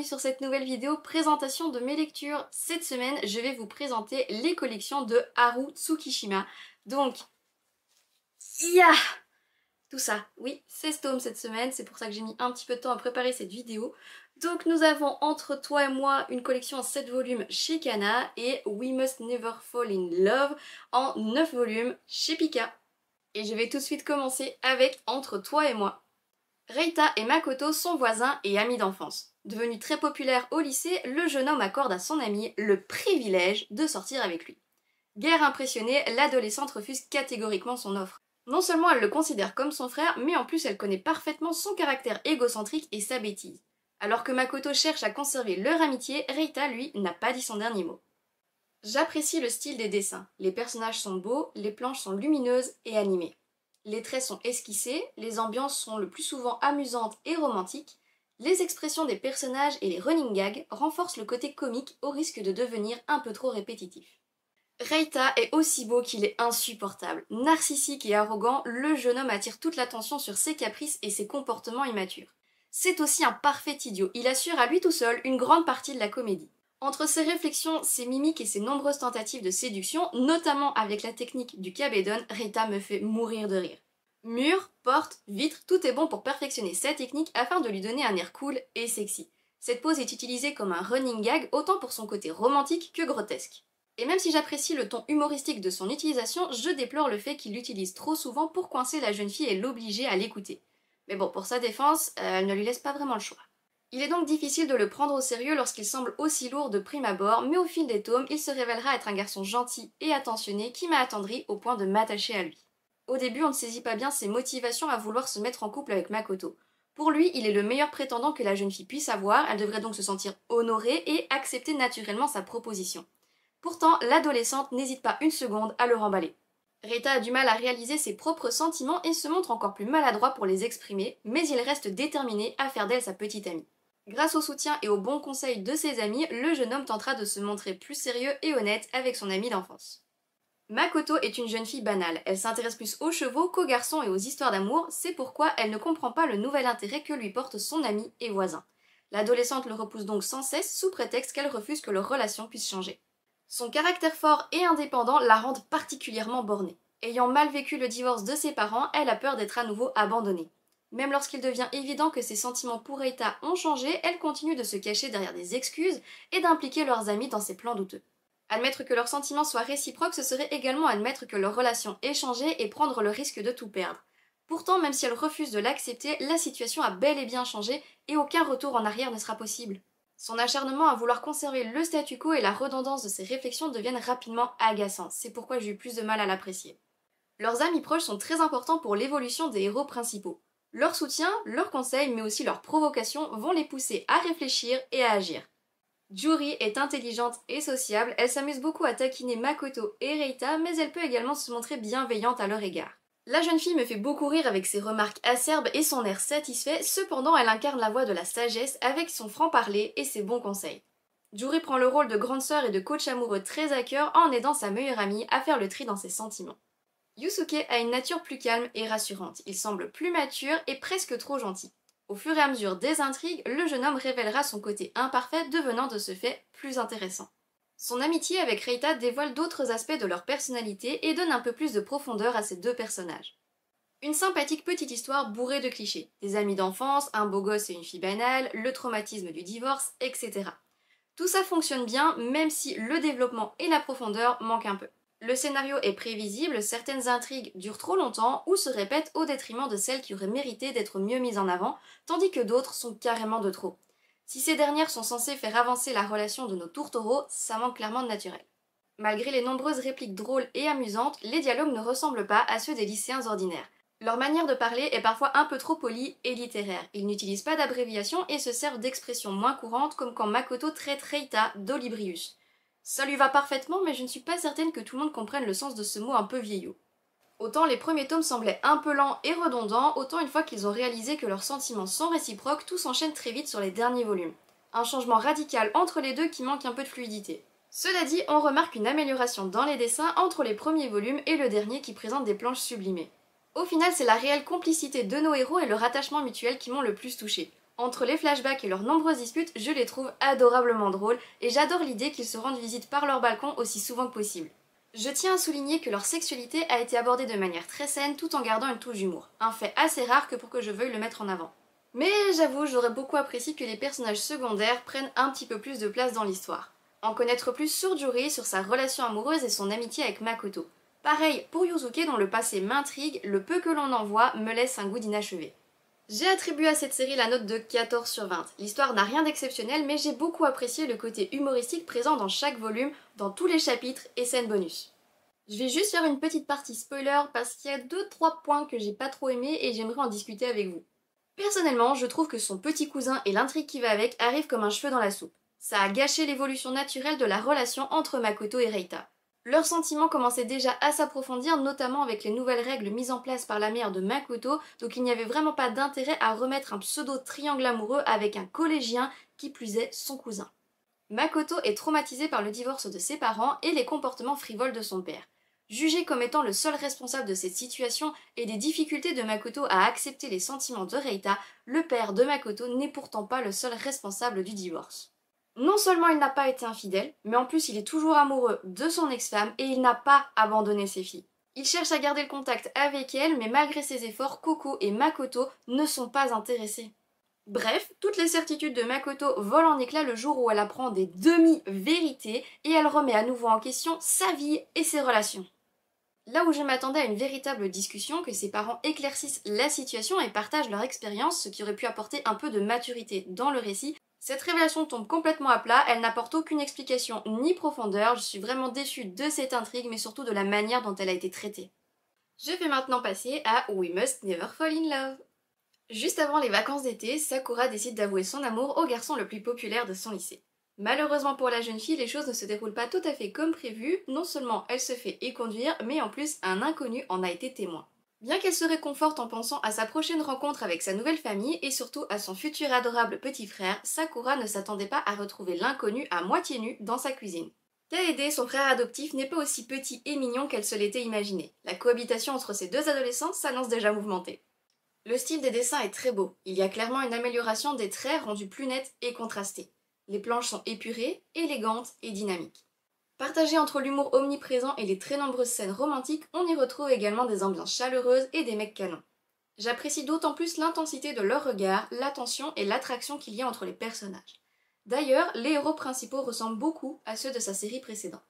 sur cette nouvelle vidéo présentation de mes lectures. Cette semaine, je vais vous présenter les collections de Haru Tsukishima. Donc, tout ça, oui, 16 tomes cette semaine, c'est pour ça que j'ai mis un petit peu de temps à préparer cette vidéo. Donc nous avons Entre toi et moi une collection en 7 volumes chez Kana et We Must Never Fall in Love en 9 volumes chez Pika. Et je vais tout de suite commencer avec Entre toi et moi. Reita et Makoto sont voisins et amis d'enfance. Devenu très populaire au lycée, le jeune homme accorde à son ami le privilège de sortir avec lui. Guère impressionnée, l'adolescente refuse catégoriquement son offre. Non seulement elle le considère comme son frère, mais en plus elle connaît parfaitement son caractère égocentrique et sa bêtise. Alors que Makoto cherche à conserver leur amitié, Reita, lui, n'a pas dit son dernier mot. J'apprécie le style des dessins. Les personnages sont beaux, les planches sont lumineuses et animées. Les traits sont esquissés, les ambiances sont le plus souvent amusantes et romantiques, les expressions des personnages et les running gags renforcent le côté comique au risque de devenir un peu trop répétitif. Reita est aussi beau qu'il est insupportable. Narcissique et arrogant, le jeune homme attire toute l'attention sur ses caprices et ses comportements immatures. C'est aussi un parfait idiot, il assure à lui tout seul une grande partie de la comédie. Entre ses réflexions, ses mimiques et ses nombreuses tentatives de séduction, notamment avec la technique du kabedon, Reita me fait mourir de rire. Murs, portes, vitres, tout est bon pour perfectionner sa technique afin de lui donner un air cool et sexy. Cette pose est utilisée comme un running gag autant pour son côté romantique que grotesque. Et même si j'apprécie le ton humoristique de son utilisation, je déplore le fait qu'il l'utilise trop souvent pour coincer la jeune fille et l'obliger à l'écouter. Mais bon, pour sa défense, elle ne lui laisse pas vraiment le choix. Il est donc difficile de le prendre au sérieux lorsqu'il semble aussi lourd de prime abord, mais au fil des tomes, il se révélera être un garçon gentil et attentionné qui m'a attendri au point de m'attacher à lui. Au début, on ne saisit pas bien ses motivations à vouloir se mettre en couple avec Makoto. Pour lui, il est le meilleur prétendant que la jeune fille puisse avoir, elle devrait donc se sentir honorée et accepter naturellement sa proposition. Pourtant, l'adolescente n'hésite pas une seconde à le remballer. Reita a du mal à réaliser ses propres sentiments et se montre encore plus maladroit pour les exprimer, mais il reste déterminé à faire d'elle sa petite amie. Grâce au soutien et aux bons conseils de ses amis, le jeune homme tentera de se montrer plus sérieux et honnête avec son ami d'enfance. Makoto est une jeune fille banale, elle s'intéresse plus aux chevaux qu'aux garçons et aux histoires d'amour, c'est pourquoi elle ne comprend pas le nouvel intérêt que lui porte son ami et voisin. L'adolescente le repousse donc sans cesse sous prétexte qu'elle refuse que leur relation puisse changer. Son caractère fort et indépendant la rendent particulièrement bornée. Ayant mal vécu le divorce de ses parents, elle a peur d'être à nouveau abandonnée. Même lorsqu'il devient évident que ses sentiments pour Reita ont changé, elle continue de se cacher derrière des excuses et d'impliquer leurs amis dans ses plans douteux. Admettre que leurs sentiments soient réciproques, ce serait également admettre que leur relation ait changé et prendre le risque de tout perdre. Pourtant, même si elle refuse de l'accepter, la situation a bel et bien changé et aucun retour en arrière ne sera possible. Son acharnement à vouloir conserver le statu quo et la redondance de ses réflexions deviennent rapidement agaçants, c'est pourquoi j'ai eu plus de mal à l'apprécier. Leurs amis proches sont très importants pour l'évolution des héros principaux. Leur soutien, leurs conseils, mais aussi leurs provocations vont les pousser à réfléchir et à agir. Juri est intelligente et sociable, elle s'amuse beaucoup à taquiner Makoto et Reita, mais elle peut également se montrer bienveillante à leur égard. La jeune fille me fait beaucoup rire avec ses remarques acerbes et son air satisfait, cependant elle incarne la voix de la sagesse avec son franc-parler et ses bons conseils. Juri prend le rôle de grande sœur et de coach amoureux très à cœur en aidant sa meilleure amie à faire le tri dans ses sentiments. Yusuke a une nature plus calme et rassurante, il semble plus mature et presque trop gentil. Au fur et à mesure des intrigues, le jeune homme révélera son côté imparfait, devenant de ce fait plus intéressant. Son amitié avec Reita dévoile d'autres aspects de leur personnalité et donne un peu plus de profondeur à ces deux personnages. Une sympathique petite histoire bourrée de clichés, des amis d'enfance, un beau gosse et une fille banale, le traumatisme du divorce, etc. Tout ça fonctionne bien, même si le développement et la profondeur manquent un peu. Le scénario est prévisible, certaines intrigues durent trop longtemps ou se répètent au détriment de celles qui auraient mérité d'être mieux mises en avant, tandis que d'autres sont carrément de trop. Si ces dernières sont censées faire avancer la relation de nos tourtereaux, ça manque clairement de naturel. Malgré les nombreuses répliques drôles et amusantes, les dialogues ne ressemblent pas à ceux des lycéens ordinaires. Leur manière de parler est parfois un peu trop polie et littéraire. Ils n'utilisent pas d'abréviations et se servent d'expressions moins courantes comme quand Makoto traite Reita d'Olibrius. Ça lui va parfaitement, mais je ne suis pas certaine que tout le monde comprenne le sens de ce mot un peu vieillot. Autant les premiers tomes semblaient un peu lents et redondants, autant une fois qu'ils ont réalisé que leurs sentiments sont réciproques, tout s'enchaîne très vite sur les derniers volumes. Un changement radical entre les deux qui manque un peu de fluidité. Cela dit, on remarque une amélioration dans les dessins entre les premiers volumes et le dernier qui présente des planches sublimées. Au final, c'est la réelle complicité de nos héros et leur attachement mutuel qui m'ont le plus touché. Entre les flashbacks et leurs nombreuses disputes, je les trouve adorablement drôles et j'adore l'idée qu'ils se rendent visite par leur balcon aussi souvent que possible. Je tiens à souligner que leur sexualité a été abordée de manière très saine tout en gardant une touche d'humour, un fait assez rare que pour que je veuille le mettre en avant. Mais j'avoue, j'aurais beaucoup apprécié que les personnages secondaires prennent un petit peu plus de place dans l'histoire. En connaître plus sur Juri, sur sa relation amoureuse et son amitié avec Makoto. Pareil pour Yusuke dont le passé m'intrigue, le peu que l'on en voit me laisse un goût d'inachevé. J'ai attribué à cette série la note de 14 sur 20. L'histoire n'a rien d'exceptionnel, mais j'ai beaucoup apprécié le côté humoristique présent dans chaque volume, dans tous les chapitres et scènes bonus. Je vais juste faire une petite partie spoiler parce qu'il y a 2-3 points que j'ai pas trop aimés et j'aimerais en discuter avec vous. Personnellement, je trouve que son petit cousin et l'intrigue qui va avec arrivent comme un cheveu dans la soupe. Ça a gâché l'évolution naturelle de la relation entre Makoto et Reita. Leurs sentiments commençaient déjà à s'approfondir, notamment avec les nouvelles règles mises en place par la mère de Makoto, donc il n'y avait vraiment pas d'intérêt à remettre un pseudo-triangle amoureux avec un collégien, qui plus est son cousin. Makoto est traumatisée par le divorce de ses parents et les comportements frivoles de son père. Jugé comme étant le seul responsable de cette situation et des difficultés de Makoto à accepter les sentiments de Reita, le père de Makoto n'est pourtant pas le seul responsable du divorce. Non seulement il n'a pas été infidèle, mais en plus il est toujours amoureux de son ex-femme et il n'a pas abandonné ses filles. Il cherche à garder le contact avec elle, mais malgré ses efforts, Koko et Makoto ne sont pas intéressés. Bref, toutes les certitudes de Makoto volent en éclats le jour où elle apprend des demi-vérités et elle remet à nouveau en question sa vie et ses relations. Là où je m'attendais à une véritable discussion, que ses parents éclaircissent la situation et partagent leur expérience, ce qui aurait pu apporter un peu de maturité dans le récit, cette révélation tombe complètement à plat, elle n'apporte aucune explication ni profondeur, je suis vraiment déçue de cette intrigue, mais surtout de la manière dont elle a été traitée. Je vais maintenant passer à We Must Never Fall in Love. Juste avant les vacances d'été, Sakura décide d'avouer son amour au garçon le plus populaire de son lycée. Malheureusement pour la jeune fille, les choses ne se déroulent pas tout à fait comme prévu, non seulement elle se fait éconduire, mais en plus un inconnu en a été témoin. Bien qu'elle se réconforte en pensant à sa prochaine rencontre avec sa nouvelle famille et surtout à son futur adorable petit frère, Sakura ne s'attendait pas à retrouver l'inconnu à moitié nu dans sa cuisine. Kaede, son frère adoptif, n'est pas aussi petit et mignon qu'elle se l'était imaginé. La cohabitation entre ces deux adolescents s'annonce déjà mouvementée. Le style des dessins est très beau, il y a clairement une amélioration des traits rendus plus nets et contrastés. Les planches sont épurées, élégantes et dynamiques. Partagées entre l'humour omniprésent et les très nombreuses scènes romantiques, on y retrouve également des ambiances chaleureuses et des mecs canons. J'apprécie d'autant plus l'intensité de leur regard, l'attention et l'attraction qu'il y a entre les personnages. D'ailleurs, les héros principaux ressemblent beaucoup à ceux de sa série précédente.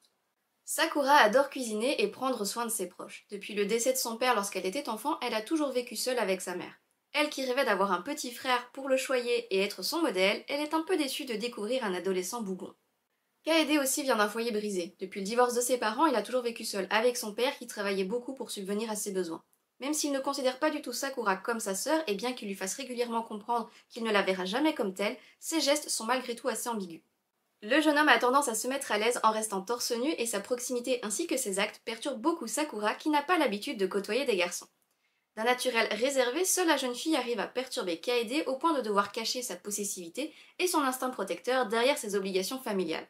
Sakura adore cuisiner et prendre soin de ses proches. Depuis le décès de son père lorsqu'elle était enfant, elle a toujours vécu seule avec sa mère. Elle qui rêvait d'avoir un petit frère pour le choyer et être son modèle, elle est un peu déçue de découvrir un adolescent bougon. Kaede aussi vient d'un foyer brisé. Depuis le divorce de ses parents, il a toujours vécu seul avec son père qui travaillait beaucoup pour subvenir à ses besoins. Même s'il ne considère pas du tout Sakura comme sa sœur et bien qu'il lui fasse régulièrement comprendre qu'il ne la verra jamais comme telle, ses gestes sont malgré tout assez ambigus. Le jeune homme a tendance à se mettre à l'aise en restant torse nu et sa proximité ainsi que ses actes perturbent beaucoup Sakura qui n'a pas l'habitude de côtoyer des garçons. D'un naturel réservé, seule la jeune fille arrive à perturber Kaede au point de devoir cacher sa possessivité et son instinct protecteur derrière ses obligations familiales.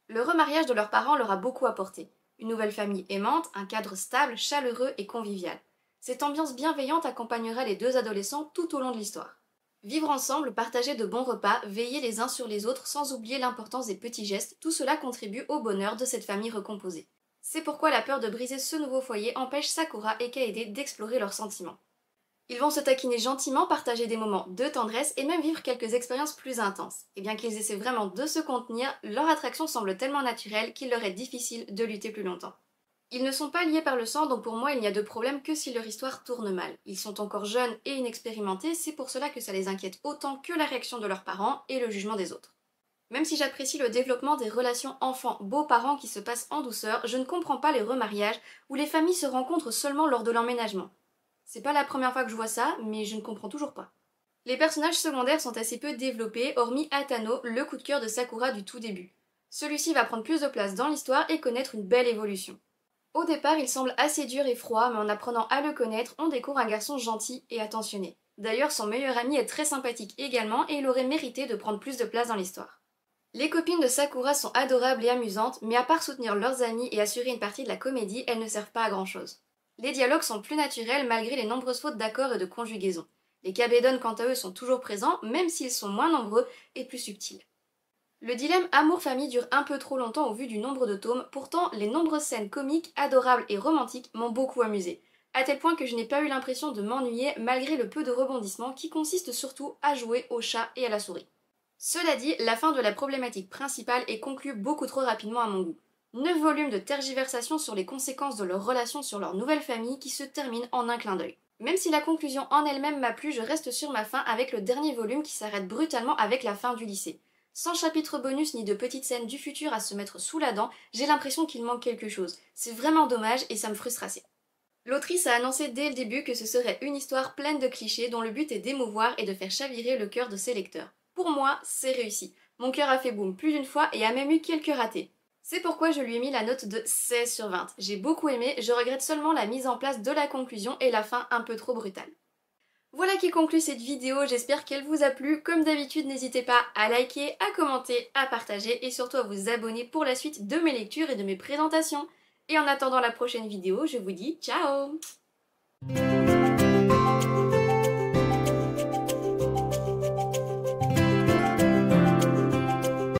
Le remariage de leurs parents leur a beaucoup apporté. Une nouvelle famille aimante, un cadre stable, chaleureux et convivial. Cette ambiance bienveillante accompagnera les deux adolescents tout au long de l'histoire. Vivre ensemble, partager de bons repas, veiller les uns sur les autres sans oublier l'importance des petits gestes, tout cela contribue au bonheur de cette famille recomposée. C'est pourquoi la peur de briser ce nouveau foyer empêche Sakura et Kaede d'explorer leurs sentiments. Ils vont se taquiner gentiment, partager des moments de tendresse et même vivre quelques expériences plus intenses. Et bien qu'ils essaient vraiment de se contenir, leur attraction semble tellement naturelle qu'il leur est difficile de lutter plus longtemps. Ils ne sont pas liés par le sang, donc pour moi il n'y a de problème que si leur histoire tourne mal. Ils sont encore jeunes et inexpérimentés, c'est pour cela que ça les inquiète autant que la réaction de leurs parents et le jugement des autres. Même si j'apprécie le développement des relations enfants-beaux-parents qui se passent en douceur, je ne comprends pas les remariages où les familles se rencontrent seulement lors de l'emménagement. C'est pas la première fois que je vois ça, mais je ne comprends toujours pas. Les personnages secondaires sont assez peu développés, hormis Atano, le coup de cœur de Sakura du tout début. Celui-ci va prendre plus de place dans l'histoire et connaître une belle évolution. Au départ, il semble assez dur et froid, mais en apprenant à le connaître, on découvre un garçon gentil et attentionné. D'ailleurs, son meilleur ami est très sympathique également et il aurait mérité de prendre plus de place dans l'histoire. Les copines de Sakura sont adorables et amusantes, mais à part soutenir leurs amis et assurer une partie de la comédie, elles ne servent pas à grand chose. Les dialogues sont plus naturels malgré les nombreuses fautes d'accord et de conjugaison. Les Cabedon quant à eux sont toujours présents, même s'ils sont moins nombreux et plus subtils. Le dilemme amour-famille dure un peu trop longtemps au vu du nombre de tomes, pourtant les nombreuses scènes comiques, adorables et romantiques m'ont beaucoup amusée, à tel point que je n'ai pas eu l'impression de m'ennuyer malgré le peu de rebondissements qui consistent surtout à jouer au chat et à la souris. Cela dit, la fin de la problématique principale est conclue beaucoup trop rapidement à mon goût. 9 volumes de tergiversation sur les conséquences de leur relation sur leur nouvelle famille qui se terminent en un clin d'œil. Même si la conclusion en elle-même m'a plu, je reste sur ma faim avec le dernier volume qui s'arrête brutalement avec la fin du lycée. Sans chapitre bonus ni de petites scènes du futur à se mettre sous la dent, j'ai l'impression qu'il manque quelque chose. C'est vraiment dommage et ça me frustre assez. L'autrice a annoncé dès le début que ce serait une histoire pleine de clichés dont le but est d'émouvoir et de faire chavirer le cœur de ses lecteurs. Pour moi, c'est réussi. Mon cœur a fait boum plus d'une fois et a même eu quelques ratés. C'est pourquoi je lui ai mis la note de 16 sur 20. J'ai beaucoup aimé, je regrette seulement la mise en place de la conclusion et la fin un peu trop brutale. Voilà qui conclut cette vidéo, j'espère qu'elle vous a plu. Comme d'habitude, n'hésitez pas à liker, à commenter, à partager et surtout à vous abonner pour la suite de mes lectures et de mes présentations. Et en attendant la prochaine vidéo, je vous dis ciao!